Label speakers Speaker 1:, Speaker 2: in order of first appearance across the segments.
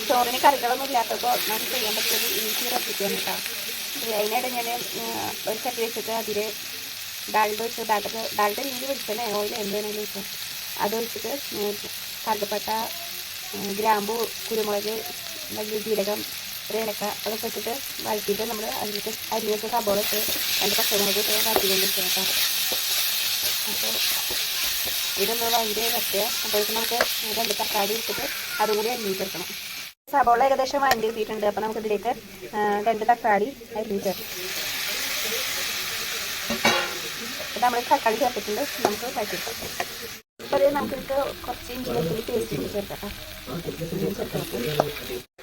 Speaker 1: ചോറിന് കറികളൊന്നും ഇല്ലാത്തപ്പോൾ നമുക്ക് ചെയ്യാൻ പറ്റിയത് ഈസി റെസിപ്പിയാണ് കേട്ടോ. അതിനായിട്ട് ഞാൻ ഒരു ചട്ടി വെച്ചിട്ട് അതിൽ ഡാൽഡ വെച്ച് ഡാൽഡ രീതിയിൽ വെളിച്ചെണ്ണ ഓയിൽ എന്തെങ്കിലും വെച്ചാൽ അത് വെച്ചിട്ട് കറുകപ്പട്ട, ഗ്രാമ്പു, കുരുമുളക്, വലിയ ജീരകം, ഒരു ഏലക്ക അതൊക്കെ വെച്ചിട്ട് വഴറ്റിയിട്ട് നമ്മൾ അതിലേക്ക് അരിഞ്ഞിട്ട് സബോള ഇട്ട് അതിൻ്റെ പച്ചമുളക് ഇട്ട് വഴറ്റി കൊണ്ട് വെച്ചാൽ കേട്ടോ. അപ്പോൾ ഇതൊന്ന് ഭയങ്കര വയ്ക്കുക. അപ്പോഴേക്കും നമുക്ക് 2 തക്കാളി ഇട്ടിട്ട് അതും കൂടി അരിഞ്ഞ് ചേർക്കണം. സബോള ഏകദേശം വഴറ്റി കിട്ടിയിട്ടുണ്ട്. അപ്പോൾ നമുക്ക് ഇതിലേക്ക് 2 തക്കാളി അരിഞ്ഞ് ചേർക്കാം. നമ്മൾ തക്കാളി ചേർത്തിട്ടുണ്ട്, നമുക്ക് വഴറ്റിയെടുക്കാം. അപ്പോൾ അത് നമുക്ക് കുറച്ച് ഇഞ്ചി വെളുത്തുള്ളി പേസ്റ്റ് ചേർക്കാം.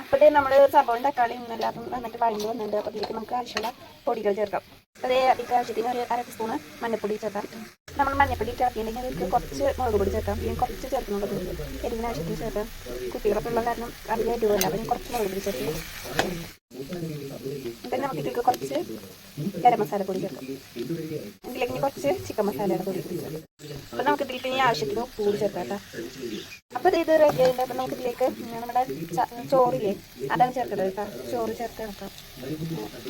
Speaker 1: അപ്പോഴേ നമ്മൾ സബോളയും തക്കാളിയും എല്ലാതും നന്നായിട്ട് വഴഞ്ഞ് വന്നിട്ടുണ്ട്. അപ്പോൾ ഇതിലേക്ക് നമുക്ക് ആവശ്യമുള്ള പൊടികൾ ചേർക്കാം. അതേ അതിലേക്ക് ആവശ്യത്തിന് ഒരു 1/2 ടീസ്പൂണ് മഞ്ഞൾപ്പൊടി ചേർക്കാം. നമ്മൾ മഞ്ഞൾപ്പൊടി ചേർത്തിട്ടുണ്ടെങ്കിൽ അതിലേക്ക് കുറച്ച് മുളക് പൊടി ചേർക്കാം. ഞാൻ കുറച്ച് ചേർക്കുന്നുള്ളത് എരിവിന് ആവശ്യത്തിന് ചേർക്കാം. കുട്ടികളൊക്കെ ഉള്ള കാരണം അധികം എരിവല്ല, അപ്പോൾ ഞാൻ കുറച്ച് മുളക് പൊടി ചേർക്കും. പിന്നെ നമുക്ക് ഇതിലേക്ക് കുറച്ച് ഗരം മസാലപ്പൊടി ചേർക്കാം. ഇതിലേക്ക് കുറച്ച് ചിക്കൻ മസാലയുടെ പൊടി ചേർക്കാം. അപ്പോൾ നമുക്ക് ഇതിലേക്ക് ഇനി ആവശ്യത്തിന് ഉപ്പ് കൂടി ചേർക്കാം കേട്ടോ. അപ്പോൾ ഇത് റെഡി ആയിട്ട് അപ്പോൾ നമുക്ക് ഇതിലേക്ക് നമ്മുടെ ചോറില്ലേ അതാണ് ചേർക്കേണ്ടത് കേട്ടോ. ചോറ് ചേർത്ത് വെക്കാം.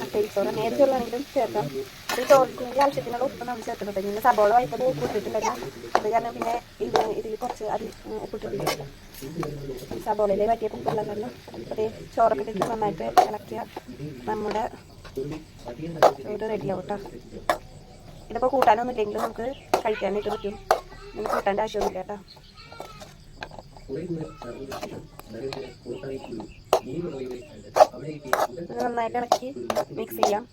Speaker 1: മട്ടേരി ചോറ് നേരെ ചോറ് വേണമെങ്കിലും ചേർക്കാം. അത് ചോറിൻ്റെ ആവശ്യത്തിനുള്ള ഉപ്പ് നമ്മൾ ചേർക്കുന്നത്. പിന്നെ സബോള വായിപ്പത് ഉപ്പ് ഇട്ടിട്ടുണ്ടായിരുന്നു, അത് കാരണം പിന്നെ ഇതിൽ കുറച്ച് അത് ഉപ്പിട്ടിട്ടില്ല. സബോളയിലെ പറ്റിയ ഉപ്പുള്ള കാരണം അതേ ചോറൊക്കെ ഇട്ടിട്ട് നന്നായിട്ട് ഇളക്കിയ നമ്മുടെ ഇത് റെഡിയാവും കേട്ടോ. ഇതിപ്പോൾ കൂട്ടാനൊന്നും ഇല്ലെങ്കിലും നമുക്ക് കഴിക്കാനായിട്ട് പറ്റും. നമുക്ക് കൂട്ടാൻ്റെ ആവശ്യമൊന്നുമില്ല കേട്ടോ. നന്നായിട്ട് ഇളക്കി മിക്സ് ചെയ്യാം.